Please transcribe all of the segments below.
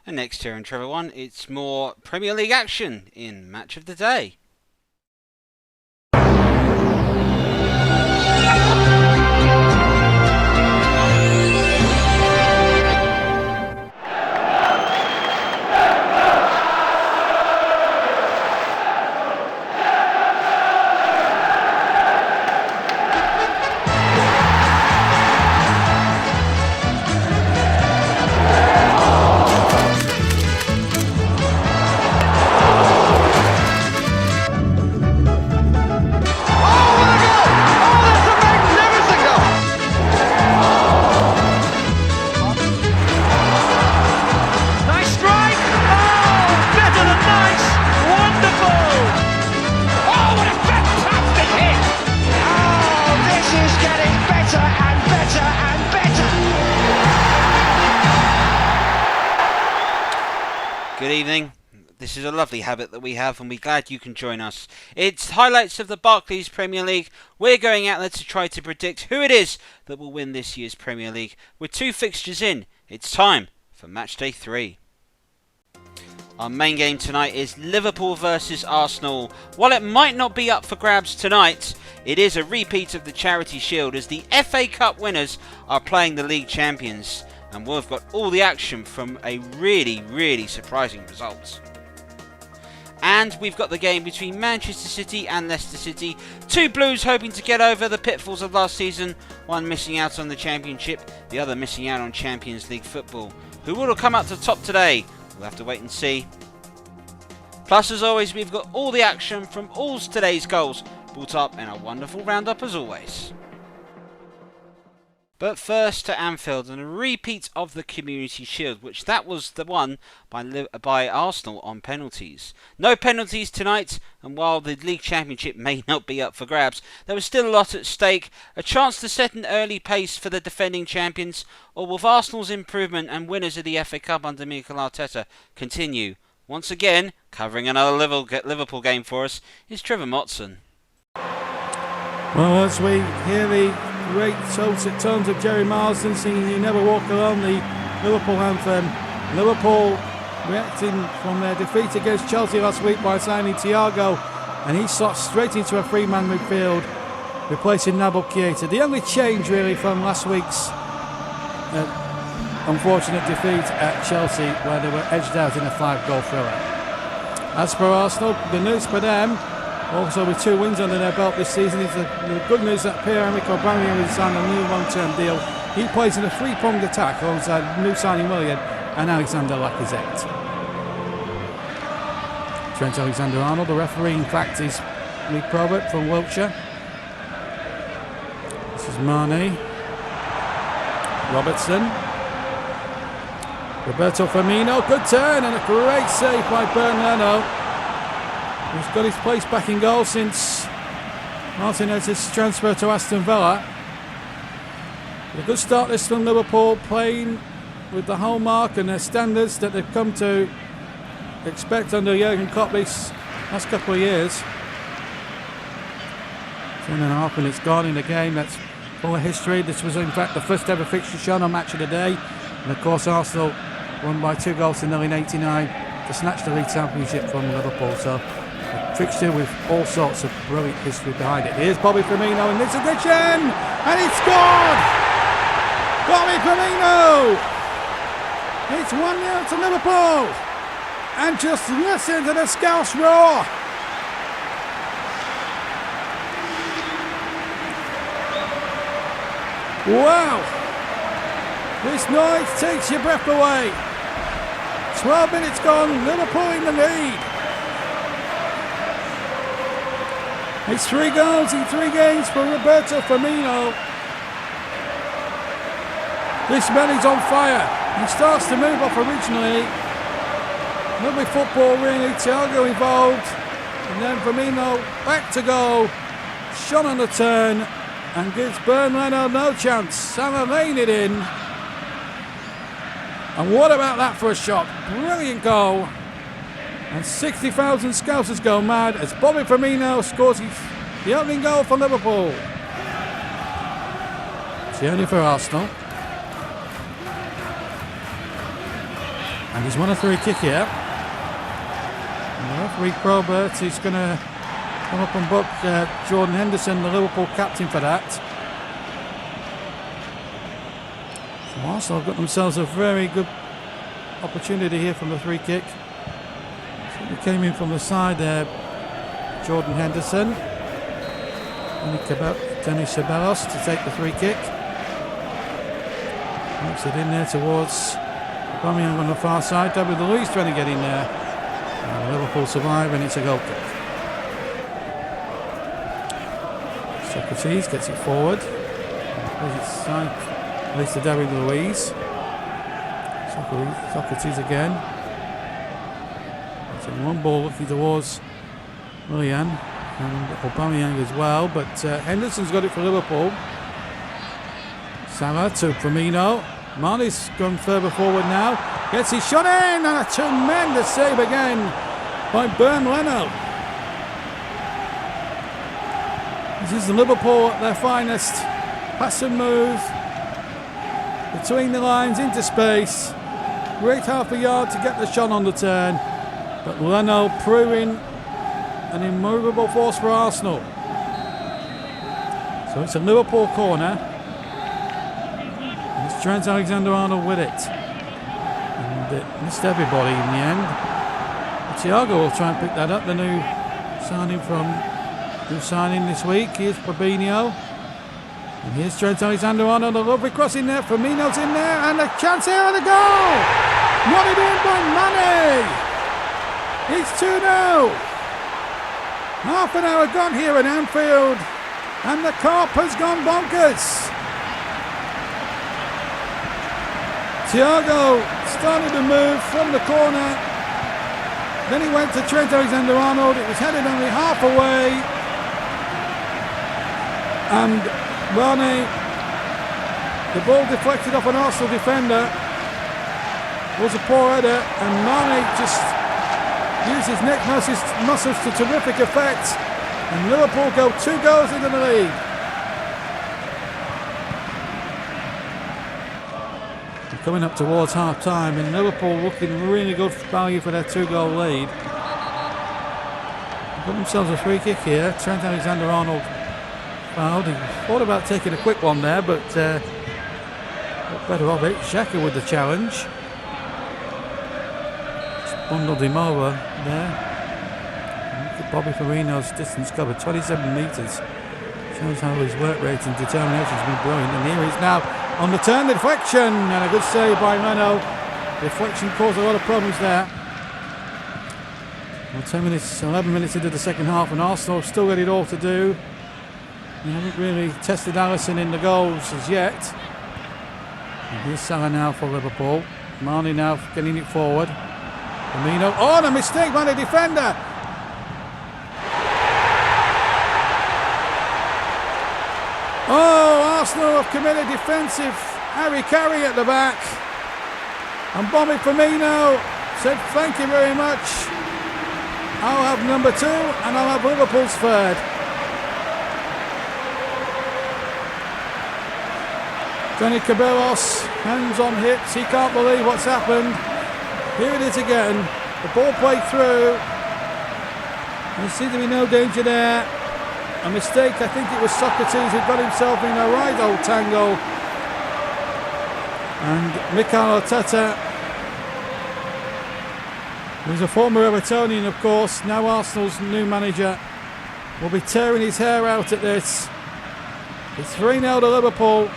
And next here in Trevor 1, it's more Premier League action in Match of the Day. Good evening. This is a lovely habit that we have, and we're glad you can join us. It's highlights of the Barclays Premier League. We're going out there to try to predict who it is that will win this year's Premier League. With 2 fixtures in, it's time for Matchday 3. Our main game tonight is Liverpool versus Arsenal. While it might not be up for grabs tonight, it is a repeat of the Charity Shield as the FA Cup winners are playing the league champions. And we've got all the action from a really surprising result. And we've got the game between Manchester City and Leicester City. 2 Blues hoping to get over the pitfalls of last season. One missing out on the Championship, the other missing out on Champions League football. Who will come out to top today? We'll have to wait and see. Plus, as always, we've got all the action from all today's goals brought up in a wonderful roundup as always. But first to Anfield and a repeat of the Community Shield, which that was the one by Arsenal on penalties. No penalties tonight, and while the League Championship may not be up for grabs, there was still a lot at stake. A chance to set an early pace for the defending champions, or will Arsenal's improvement and winners of the FA Cup under Mikel Arteta continue? Once again, covering another Liverpool game for us, is Trevor Motson. Well, as we hear the great dulcet tones of Jerry Marsden singing "You Never Walk Alone," the Liverpool anthem. Liverpool reacting from their defeat against Chelsea last week by signing Thiago, and he slots straight into a three-man midfield, replacing Nabil Keita. The only change really from last week's unfortunate defeat at Chelsea, where they were edged out in a 5-goal thriller. As for Arsenal, the news for them, also with 2 wins under their belt this season, is the good news that Pierre-Emerick Aubameyang has signed a new long-term deal. He plays in a 3-pronged attack alongside new signing Willian and Alexander Lacazette. Trent Alexander-Arnold, the referee, in fact, is Lee Probert from Wiltshire. This is Mane, Robertson, Roberto Firmino, good turn and a great save by Burnley. He's got his place back in goal since Martinez's transfer to Aston Villa. A good start this from Liverpool, playing with the hallmark and their standards that they've come to expect under Jurgen Klopp these last couple of years. 10.5 minutes gone in the game, that's full of history. This was in fact the first ever fixture shown on Match of the Day, and of course Arsenal won by 2 goals to 0 in '89 to snatch the league championship from Liverpool. So a fixture with all sorts of brilliant history behind it. Here's Bobby Firmino in this edition, and he scored! Bobby Firmino! It's 1-0 to Liverpool, and just listen to the Scouse roar! Wow! This noise takes your breath away. 12 minutes gone, Liverpool in the lead. It's 3 goals in 3 games for Roberto Firmino. This man is on fire. He starts to move off originally. Lovely football really, Thiago involved. And then Firmino back to goal. Shot on the turn and gives Burnley no chance. Salah laying it in. And what about that for a shot? Brilliant goal. And 60,000 Scousers go mad as Bobby Firmino scores the opening goal for Liverpool. Tierney for Arsenal. And he's won a free kick here. And the referee Probert is going to come up and book Jordan Henderson, the Liverpool captain, for that. So Arsenal have got themselves a very good opportunity here from the free kick. So he came in from the side there, Jordan Henderson. Denis Ceballos to take the free kick. Makes it in there towards Aubameyang on the far side. David Luiz trying to get in there. And Liverpool survive, and it's a goal kick. Socrates gets it forward. Plays it side. Plays to David Luiz. Socrates again. So one ball looking towards Willian and Aubameyang as well, but Henderson's got it for Liverpool. Salah to Firmino. Mane's gone further forward now. Gets his shot in, and a tremendous save again by Leno. This is the Liverpool at their finest. Pass and move between the lines into space. Great half a yard to get the shot on the turn, but Leno proving an immovable force for Arsenal. So it's a Liverpool corner. And it's Trent Alexander-Arnold with it. And it missed everybody in the end. Thiago will try and pick that up, the new signing this week. Here's Fabinho. And here's Trent Alexander-Arnold, a lovely cross in there. Firmino's in there, and a chance here and a goal! Nodded in by Mane! It's 2-0. Half an hour gone here at Anfield, and the Corp has gone bonkers. Thiago started to move from the corner. Then he went to Trent Alexander-Arnold. It was headed only half away. And Mane, the ball deflected off an Arsenal defender. It was a poor header, and Mane just used his neck muscles to terrific effect. And Liverpool go 2 goals into the lead. Coming up towards half time, and Liverpool looking really good value for their 2-goal lead. Got themselves a free kick here. Trent Alexander-Arnold fouled. He thought about taking a quick one there, but got better of it. Xhaka with the challenge. Just bundled him over there. Look at Bobby Firmino's distance covered, 27 metres. Shows how his work rate and determination has been brilliant. And here he is now on the turn, the deflection, and a good save by Leno. Deflection caused a lot of problems there. Well, 11 minutes into the second half, and Arsenal have still got it all to do. They haven't really tested Alisson in the goals as yet. And here's Salah now for Liverpool. Mane now getting it forward. Firmino. Oh, and a mistake by the defender. Oh, Arsenal have committed defensive Harry-Carry at the back. And Bobby Firmino said, thank you very much. I'll have number 2 and I'll have Liverpool's third. Johnny Cabellos, hands on hips. He can't believe what's happened. Here it is again. The ball played through. There seemed to be no danger there. A mistake, I think it was Socrates who got himself in a right old tangle. And Mikel Arteta, who's a former Evertonian, of course, now Arsenal's new manager, will be tearing his hair out at this. It's 3-0 to Liverpool,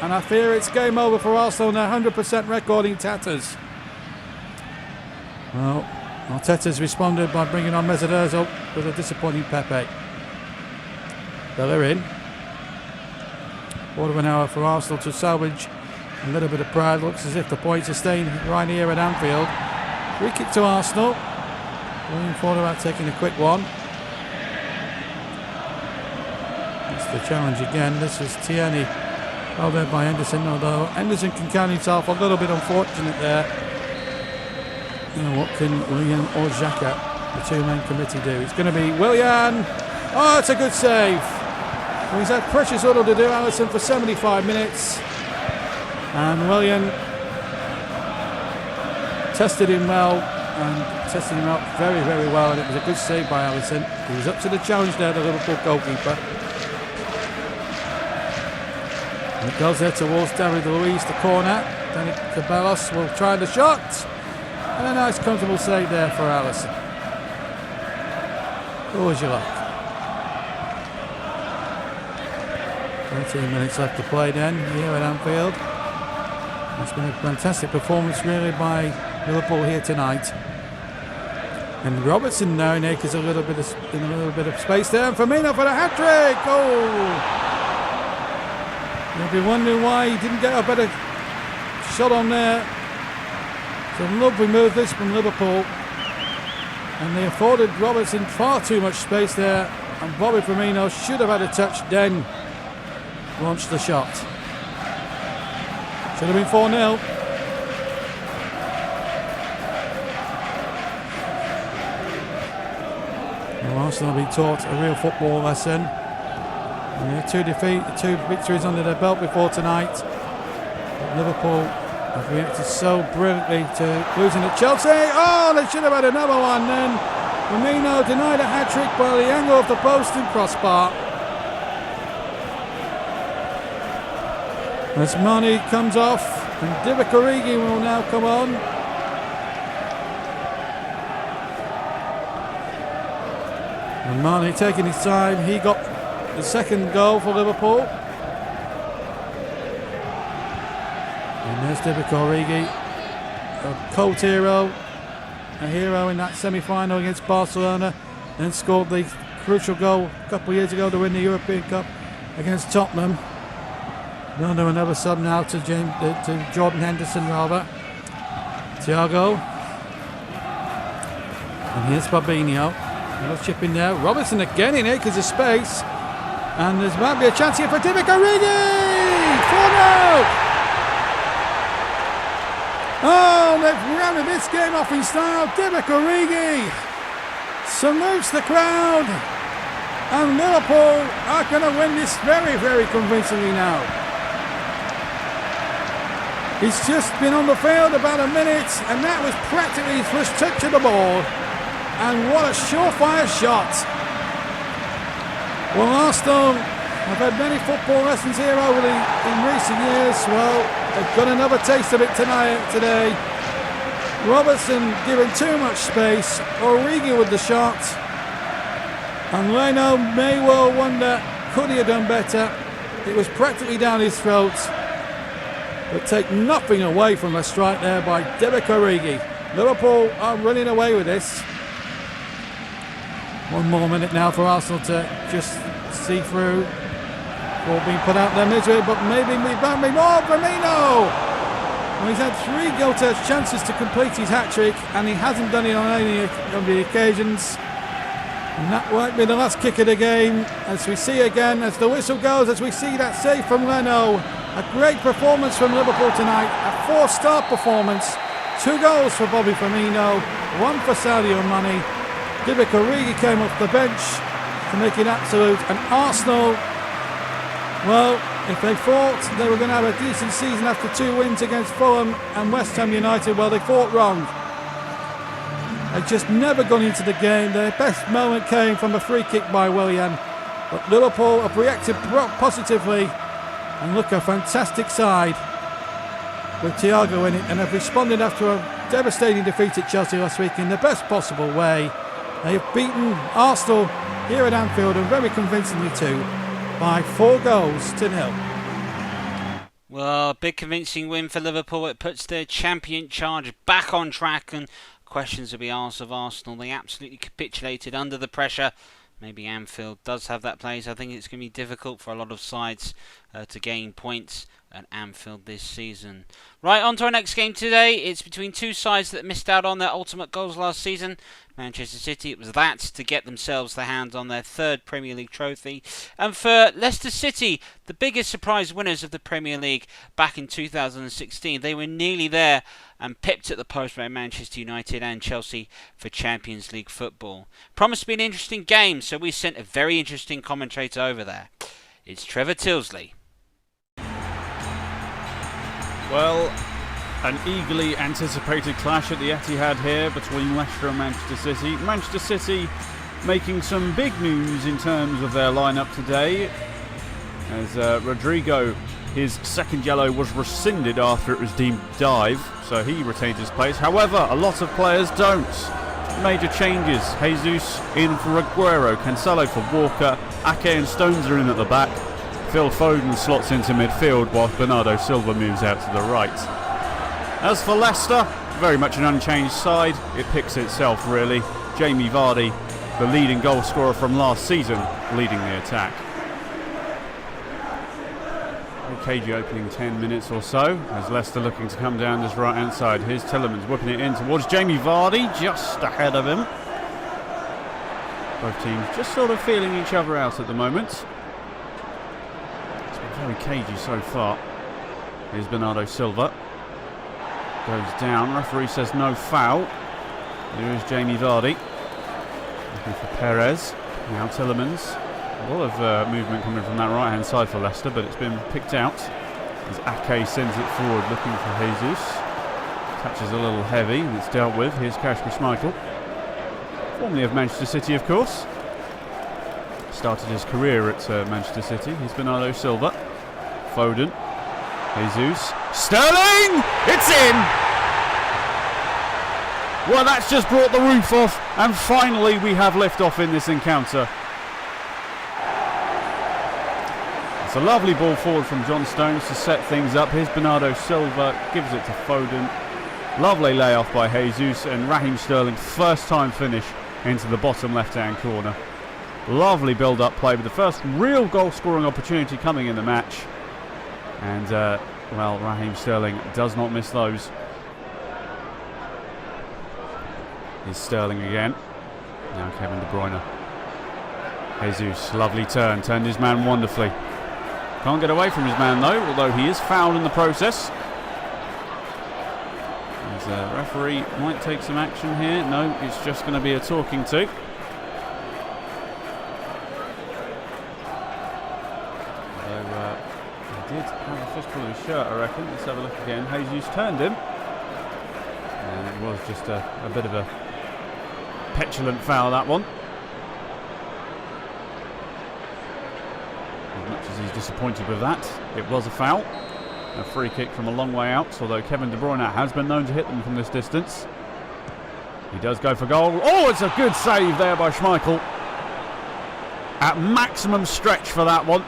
and I fear it's game over for Arsenal and their 100% record in tatters. Well, Arteta's responded by bringing on Mesut Ozil with a disappointing Pepe. Bellerin. Quarter of an hour for Arsenal to salvage a little bit of pride. Looks as if the points are staying right here at Anfield. Free kick to Arsenal. William thought about taking a quick one. That's the challenge again. This is Tierney held there by Henderson, although Henderson can count himself a little bit unfortunate there. You know, what can Willian or Xhaka, the 2-man committee, do? It's going to be Willian. Oh, it's a good save. Well, he's had precious little to do, Alisson, for 75 minutes. And Willian tested him well, and tested him out very, very well, and it was a good save by Alisson. He was up to the challenge there, the Liverpool goalkeeper. And it goes there towards David Luiz, the corner. Danny Ceballos will try the shot, and a nice comfortable save there for Alisson. What would you like? 13 minutes left to play then here at Anfield. It's been a fantastic performance really by Liverpool here tonight. And Robertson now in a little bit of space there, and Firmino for the hat-trick! Oh! You'll be wondering why he didn't get a better shot on there. It's a lovely move this from Liverpool, and they afforded Robertson far too much space there, and Bobby Firmino should have had a touch, then launched the shot. Should have been 4-0. Well, Arsenal have been taught a real football lesson. And they had two victories under their belt before tonight. But Liverpool have reacted so brilliantly to losing at Chelsea. Oh, they should have had another one then. Firmino denied a hat-trick by the angle of the post and crossbar. As Mane comes off, and Divock Origi will now come on. And Mane taking his time, he got the second goal for Liverpool. And there's Divock Origi, a cult hero, a hero in that semi-final against Barcelona, and scored the crucial goal a couple of years ago to win the European Cup against Tottenham. We'll do another sub now to Jordan Henderson rather. Thiago. And here's Fabinho. Another chip in there. Robertson again in acres of space. And there's might be a chance here for Divock Origi! 4-0! Oh, they've rounded this game off in style. Divock Origi salutes the crowd. And Liverpool are going to win this very, very convincingly now. He's just been on the field about a minute, and that was practically his first touch of the ball. And what a surefire shot. Well, Aston have had many football lessons here in recent years. Well, they've got another taste of it today. Robertson given too much space, Origi with the shot. And Leno may well wonder, could he have done better? It was practically down his throat. But take nothing away from the strike there by Divock Origi. Liverpool are running away with this. One more minute now for Arsenal to just see through. Ball being put out their misery, but maybe more. Firmino! Well, he's had 3 goal-touch chances to complete his hat-trick, and he hasn't done it on any of the occasions. And that might be the last kick of the game, as we see again, as the whistle goes, as we see that save from Leno. A great performance from Liverpool tonight, a 4-star performance. 2 goals for Bobby Firmino, 1 for Sadio Mane. Divock Origi came off the bench to make it absolute. And Arsenal, well, if they thought they were going to have a decent season after 2 wins against Fulham and West Ham United, well, they thought wrong. They've just never gone into the game. Their best moment came from a free kick by Willian. But Liverpool have reacted positively. And look, a fantastic side with Thiago in it, and have responded after a devastating defeat at Chelsea last week in the best possible way. They have beaten Arsenal here at Anfield, and very convincingly too, by 4-0. Well, a big convincing win for Liverpool. It puts their champion charge back on track, and questions will be asked of Arsenal. They absolutely capitulated under the pressure. Maybe Anfield does have that place. I think it's going to be difficult for a lot of sides to gain points at Anfield this season. Right, on to our next game today. It's between 2 sides that missed out on their ultimate goals last season. Manchester City, it was that to get themselves their hands on their 3rd Premier League trophy. And for Leicester City, the biggest surprise winners of the Premier League back in 2016. They were nearly there and pipped at the post by Manchester United and Chelsea for Champions League football. Promised to be an interesting game, so we sent a very interesting commentator over there. It's Trevor Tilsley. Well, An eagerly anticipated clash at the Etihad here between Leicester and Manchester City. Manchester City making some big news in terms of their lineup today, as Rodrigo, his second yellow was rescinded after it was deemed dive, so he retains his place. However, a lot of players don't. Major changes. Jesus in for Aguero, Cancelo for Walker, Ake and Stones are in at the back. Phil Foden slots into midfield whilst Bernardo Silva moves out to the right. As for Leicester, very much an unchanged side. It picks itself really. Jamie Vardy, the leading goal scorer from last season, leading the attack. KG opening 10 minutes or so, as Leicester looking to come down this right hand side. Here's Tielemans whipping it in towards Jamie Vardy, just ahead of him. Both teams just sort of feeling each other out at the moment. It's been very cagey so far. Here's Bernardo Silva. Goes down, referee says no foul. Here is Jamie Vardy. Looking for Perez. Now Tielemans. A lot of movement coming from that right hand side for Leicester, but it's been picked out as Ake sends it forward looking for Jesus. Touches a little heavy and it's dealt with. Here's Kasper Schmeichel, formerly of Manchester City of course. Started his career at Manchester City. Here's Bernardo Silva. Foden. Jesus. Sterling! It's in! Well, that's just brought the roof off, and finally we have lift-off in this encounter. It's a lovely ball forward from John Stones to set things up. Here's Bernardo Silva, gives it to Foden. Lovely layoff by Jesus, and Raheem Sterling, first time finish into the bottom left-hand corner. Lovely build-up play with the first real goal-scoring opportunity coming in the match. And, well, Raheem Sterling does not miss those. Here's Sterling again. Now Kevin De Bruyne. Jesus, lovely turn. Turned his man wonderfully. Can't get away from his man though, although he is fouled in the process. The referee might take some action here. No, it's just going to be a talking to. He did have a fistful of his shirt, I reckon. Let's have a look again. Jesus turned him. And it was just a bit of a petulant foul, that one. As much as he's disappointed with that, it was a foul. A free kick from a long way out, although Kevin De Bruyne has been known to hit them from this distance. He does go for goal. Oh, it's a good save there by Schmeichel. At maximum stretch for that one.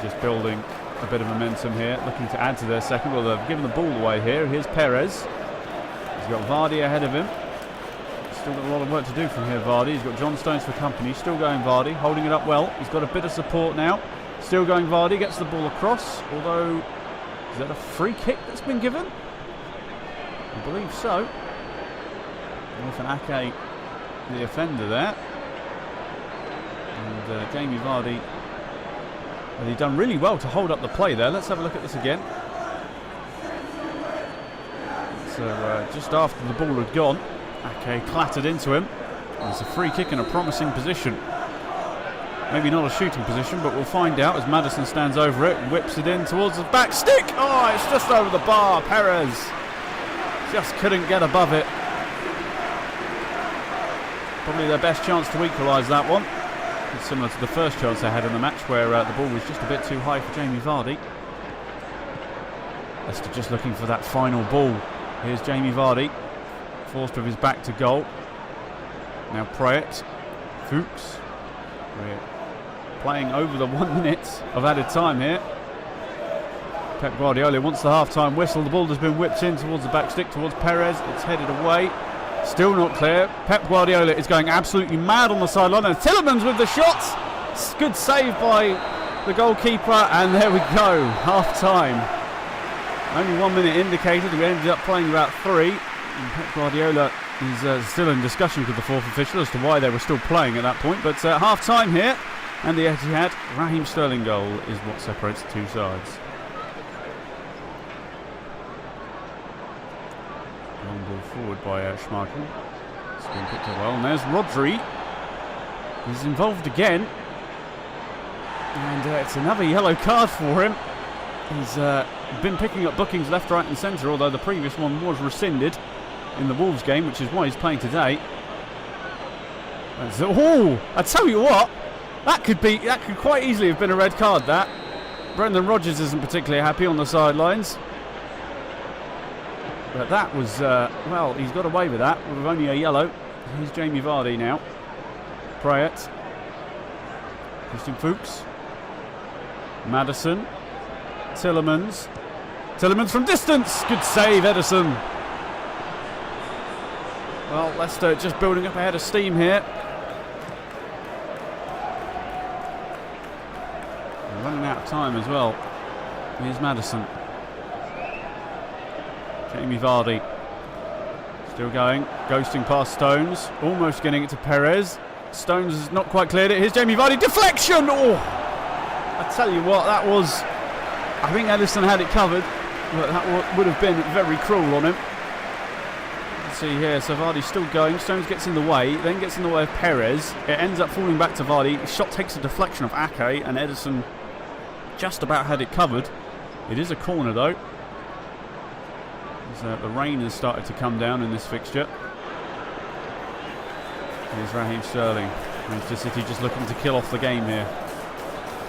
Just building a bit of momentum here, looking to add to their second. Well, they've given the ball away here. Here's Perez. He's got Vardy ahead of him. Still got a lot of work to do from here, Vardy. He's got John Stones for company. Still going Vardy, holding it up well. He's got a bit of support now. Still going Vardy, gets the ball across. Although, is that a free kick that's been given? I believe so. With an Ake, the offender there. And Jamie Vardy, well, he's done really well to hold up the play there. Let's have a look at this again. So just after the ball had gone, Ake clattered into him. It's a free kick in a promising position. Maybe not a shooting position, but we'll find out as Maddison stands over it and whips it in towards the back stick. Oh, it's just over the bar. Perez just couldn't get above it. Probably their best chance to equalise that one. It's similar to the first chance they had in the match where the ball was just a bit too high for Jamie Vardy. Leicester just looking for that final ball. Here's Jamie Vardy, forced with his back to goal. Now Prayet, Fuchs. We're playing over the 1 minute of added time here. Pep Guardiola wants the half-time whistle. The ball has been whipped in towards the back stick, towards Perez. It's headed away. Still not clear. Pep Guardiola is going absolutely mad on the sideline. And Tielemans with the shot. Good save by the goalkeeper. And there we go. Half-time. Only 1 minute indicated. We ended up playing about 3. And Pep Guardiola is still in discussion with the fourth official as to why they were still playing at that point. But half-time here. And the Etihad Raheem Sterling goal is what separates the two sides. Long ball forward by Schmeichel. It's been picked up well. And there's Rodri. He's involved again. And it's another yellow card for him. He's been picking up bookings left, right and centre, although the previous one was rescinded in the Wolves game, which is why he's playing today. Oh, I tell you what, that could quite easily have been a red card, that. Brendan Rodgers isn't particularly happy on the sidelines. But that was, well, he's got away with that with only a yellow. Here's Jamie Vardy now. Prayet. Christian Fuchs. Maddison. Tillemans. Tillemans from distance. Good save, Edison. Well, Leicester just building up a head of steam here. They're running out of time as well. Here's Maddison. Jamie Vardy. Still going. Ghosting past Stones. Almost getting it to Perez. Stones has not quite cleared it. Here's Jamie Vardy. Deflection! Oh! I tell you what, that was... I think Edison had it covered, but that would have been very cruel on him. Let's see here. So Vardy's still going. Stones gets in the way, then gets in the way of Perez. It ends up falling back to Vardy. The shot takes a deflection of Ake, and Edison just about had it covered. It is a corner, though. The rain has started to come down in this fixture. Here's Raheem Sterling. Manchester City just looking to kill off the game here.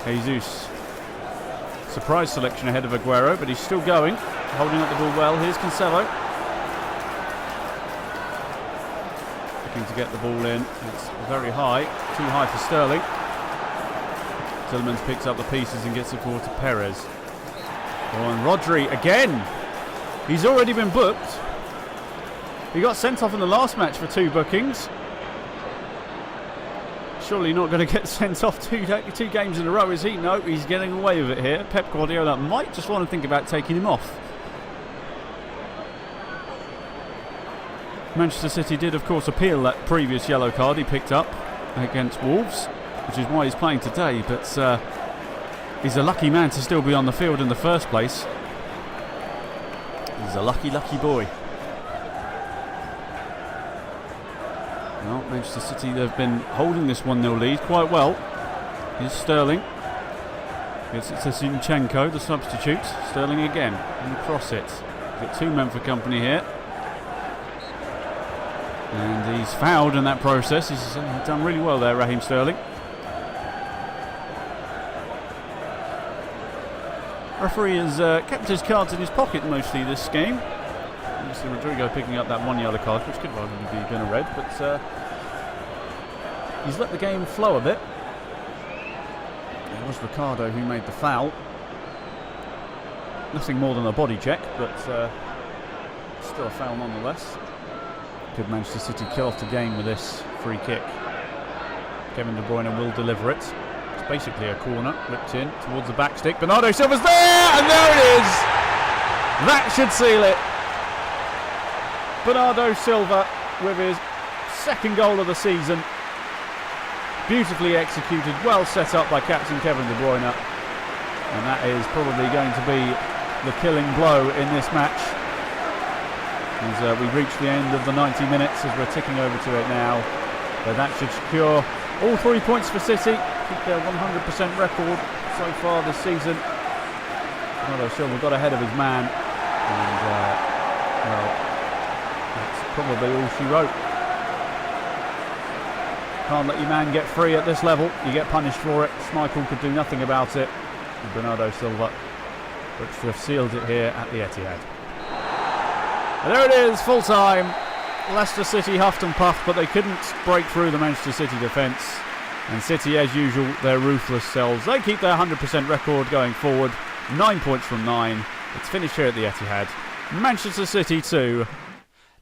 Jesus. Surprise selection ahead of Aguero, but he's still going. Holding up the ball well. Here's Cancelo. Looking to get the ball in. It's very high. Too high for Sterling. Tillemans picks up the pieces and gets it forward to Perez. Oh, and Rodri again. He's already been booked. He got sent off in the last match for 2 bookings. Surely not going to get sent off two games in a row, is he? No, he's getting away with it here. Pep Guardiola might just want to think about taking him off. Manchester City did, of course, appeal that previous yellow card he picked up against Wolves, which is why he's playing today. But he's a lucky man to still be on the field in the first place. He's a lucky, lucky boy. Well, Manchester City, they've been holding this 1-0 lead quite well. Here's Sterling. Gets it to Zinchenko, the substitute. Sterling again, and cross it. Got 2 men for company here. And he's fouled in that process. He's done really well there, Raheem Sterling. Referee has kept his cards in his pocket mostly this game. Obviously Rodrigo picking up that 1 yellow card, which could arguably be been a red, but he's let the game flow a bit. It was Ricardo who made the foul. Nothing more than a body check, but still a foul nonetheless. Could Manchester City kill off the game with this free kick? Kevin De Bruyne will deliver it. It's basically a corner, whipped in towards the back stick. Bernardo Silva's there, and there it is! That should seal it. Bernardo Silva with his 2nd goal of the season. Beautifully executed, well set up by captain Kevin De Bruyne. And that is probably going to be the killing blow in this match. As we reach the end of the 90 minutes, as we're ticking over to it now. But that should secure all 3 points for City. Keep their 100% record so far this season. Bernardo Silva got ahead of his man. And, well, that's probably all she wrote. Can't let your man get free at this level. You get punished for it. Schmeichel could do nothing about it. And Bernardo Silva looks to have sealed it here at the Etihad. And there it is, full time. Leicester City huffed and puffed, but they couldn't break through the Manchester City defence. And City, as usual, their ruthless selves. They keep their 100% record going forward. 9 points from 9. It's finished here at the Etihad. Manchester City 2.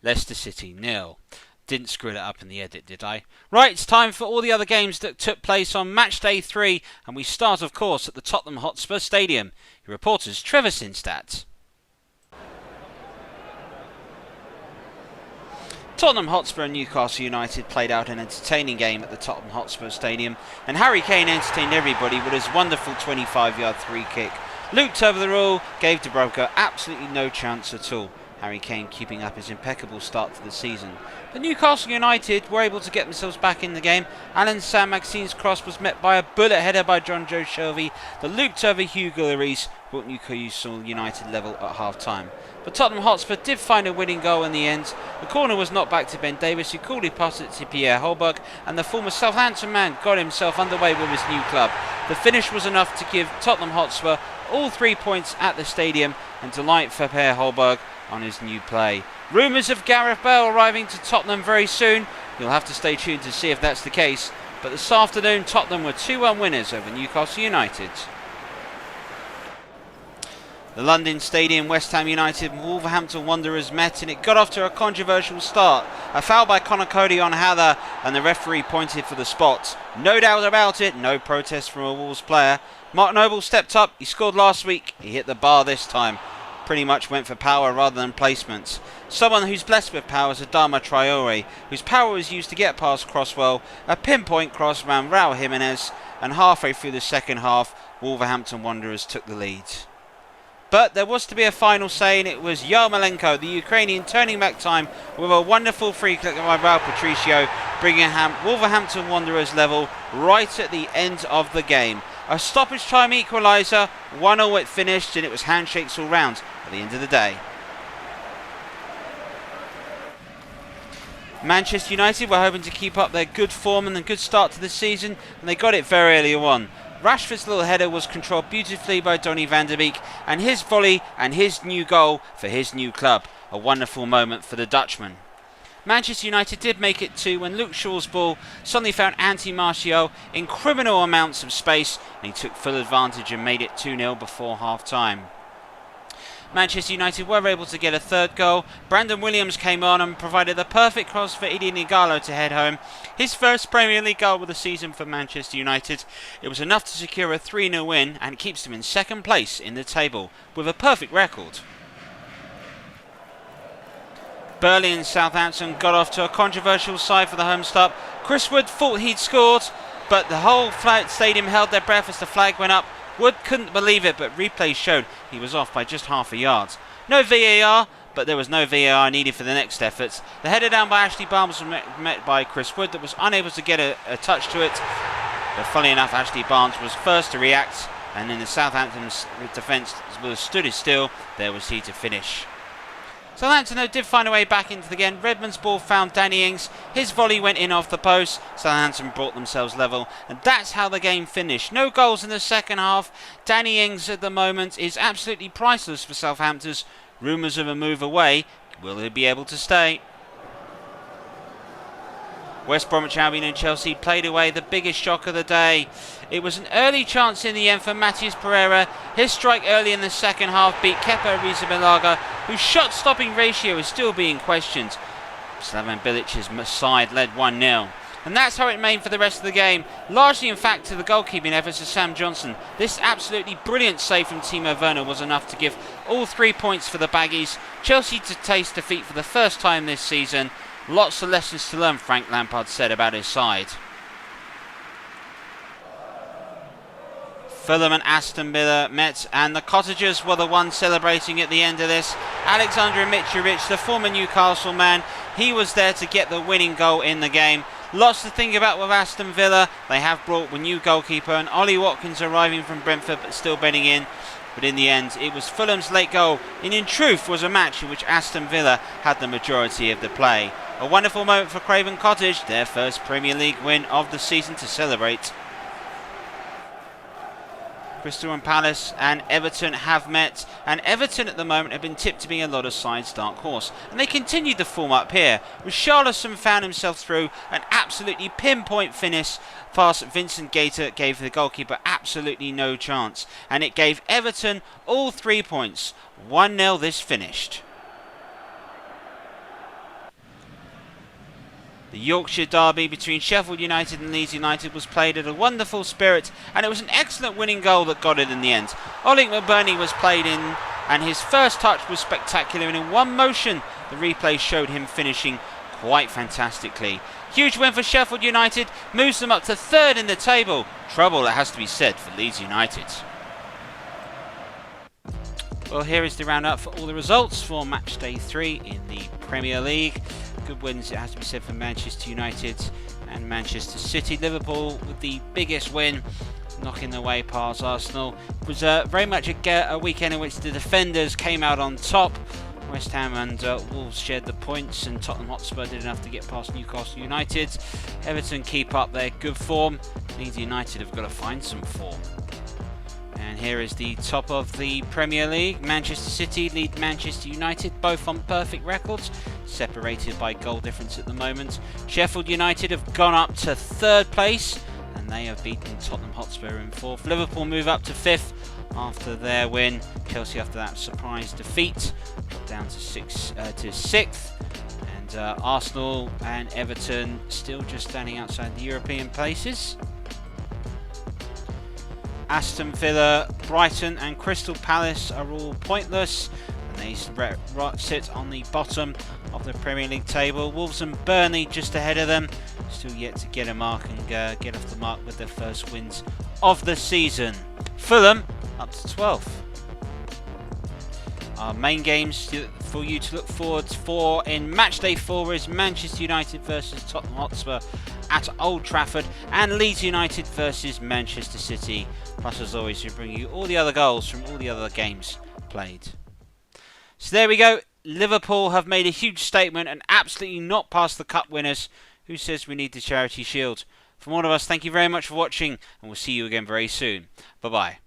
Leicester City 0. Didn't screw it up in the edit, did I? Right, it's time for all the other games that took place on Matchday 3, and we start, of course, at the Tottenham Hotspur Stadium. Your reporter's Trevor Sinstadt. Tottenham Hotspur and Newcastle United played out an entertaining game at the Tottenham Hotspur Stadium, and Harry Kane entertained everybody with his wonderful 25-yard free kick. Looped over the rule, gave Dubravka absolutely no chance at all. Harry Kane keeping up his impeccable start to the season. But Newcastle United were able to get themselves back in the game. Alan Saint-Maxine's cross was met by a bullet header by John Joe Shelvey that looped over Hugo Lloris brought Newcastle United level at half-time. But Tottenham Hotspur did find a winning goal in the end. The corner was knocked back to Ben Davies, who coolly passed it to Pierre Holberg, and the former Southampton man got himself underway with his new club. The finish was enough to give Tottenham Hotspur all 3 points at the stadium, and delight for Pierre Holberg on his new play. Rumours of Gareth Bale arriving to Tottenham very soon. You'll have to stay tuned to see if that's the case. But this afternoon, Tottenham were 2-1 winners over Newcastle United. The London Stadium, West Ham United and Wolverhampton Wanderers met, and it got off to a controversial start. A foul by Connor Cody on Hather, and the referee pointed for the spot. No doubt about it, no protest from a Wolves player. Mark Noble stepped up, he scored last week, he hit the bar this time. Pretty much went for power rather than placement. Someone who's blessed with power is Adama Traore, whose power was used to get past Crosswell. A pinpoint cross ran Raul Jimenez, and halfway through the second half, Wolverhampton Wanderers took the lead. But there was to be a final say, and it was Yarmolenko, the Ukrainian, turning back time with a wonderful free kick by Raul Patricio, bringing Wolverhampton Wanderers level right at the end of the game. A stoppage time equaliser, 1-1 it finished, and it was handshakes all round at the end of the day. Manchester United were hoping to keep up their good form and a good start to the season, and they got it very early on. Rashford's little header was controlled beautifully by Donny van der Beek, and his volley and his new goal for his new club. A wonderful moment for the Dutchman. Manchester United did make it 2 when Luke Shaw's ball suddenly found Anthony Martial in criminal amounts of space, and he took full advantage and made it 2-0 before half-time. Manchester United were able to get a third goal. Brandon Williams came on and provided the perfect cross for Eden Igalo to head home. His first Premier League goal of the season for Manchester United. It was enough to secure a 3-0 win, and it keeps them in second place in the table with a perfect record. Burnley and Southampton got off to a controversial side for the home start. Chris Wood thought he'd scored, but the whole stadium held their breath as the flag went up. Wood couldn't believe it, but replay showed he was off by just half a yard. No VAR, but there was no VAR needed for the next efforts. The header down by Ashley Barnes was met by Chris Wood, that was unable to get a touch to it. But funny enough, Ashley Barnes was first to react, and then the Southampton defence stood still. There was he to finish. Southampton though did find a way back into the game. Redmond's ball found Danny Ings. His volley went in off the post. Southampton brought themselves level, and that's how the game finished. No goals in the second half. Danny Ings at the moment is absolutely priceless for Southampton. Rumours of a move away. Will he be able to stay? West Bromwich Albion and Chelsea played away the biggest shock of the day. It was an early chance in the end for Matheus Pereira. His strike early in the second half beat Kepa Arrizabalaga, whose shot-stopping ratio is still being questioned. Slaven Bilic's side led 1-0. And that's how it remained for the rest of the game, largely in fact to the goalkeeping efforts of Sam Johnson. This absolutely brilliant save from Timo Werner was enough to give all 3 points for the Baggies. Chelsea to taste defeat for the first time this season. Lots of lessons to learn, Frank Lampard said about his side. Fulham and Aston Villa met, and the Cottagers were the ones celebrating at the end of this. Alexander Mitrovic, the former Newcastle man, he was there to get the winning goal in the game. Lots to think about with Aston Villa. They have brought a new goalkeeper, and Ollie Watkins arriving from Brentford but still bedding in. But in the end, it was Fulham's late goal, and in truth was a match in which Aston Villa had the majority of the play. A wonderful moment for Craven Cottage, their first Premier League win of the season to celebrate. Crystal and Palace and Everton have met, and Everton at the moment have been tipped to be a lot of sides' dark horse, and they continued the form up here. Richarlison found himself through an absolutely pinpoint finish past Vincent Gator, gave the goalkeeper absolutely no chance, and it gave Everton all 3 points. 1-0 this finished. The Yorkshire derby between Sheffield United and Leeds United was played at a wonderful spirit, and it was an excellent winning goal that got it in the end. Oleg McBurney was played in, and his first touch was spectacular, and in one motion the replay showed him finishing quite fantastically. Huge win for Sheffield United, moves them up to third in the table. Trouble, it has to be said, for Leeds United. Well, here is the roundup for all the results for Matchday 3 in the Premier League. Good wins, it has to be said, for Manchester United and Manchester City. Liverpool with the biggest win, knocking their way past Arsenal. It was very much a weekend in which the defenders came out on top. West Ham and Wolves shared the points, and Tottenham Hotspur did enough to get past Newcastle United. Everton keep up their good form. Leeds United have got to find some form. And here is the top of the Premier League. Manchester City lead Manchester United, both on perfect records, separated by goal difference at the moment. Sheffield United have gone up to 3rd place, and they have beaten Tottenham Hotspur in 4th. Liverpool move up to 5th after their win. Chelsea, after that surprise defeat, dropped down to 6th. And Arsenal and Everton still just standing outside the European places. Aston Villa, Brighton and Crystal Palace are all pointless, and they sit on the bottom of the Premier League table. Wolves and Burnley just ahead of them, still yet to get a mark and get off the mark with their first wins of the season. Fulham up to 12th. Our main games for you to look forward for in Matchday 4 is Manchester United versus Tottenham Hotspur at Old Trafford, and Leeds United versus Manchester City. Plus, as always, we bring you all the other goals from all the other games played. So there we go. Liverpool have made a huge statement and absolutely not past the cup winners. Who says we need the Charity Shield? From all of us, thank you very much for watching, and we'll see you again very soon. Bye-bye.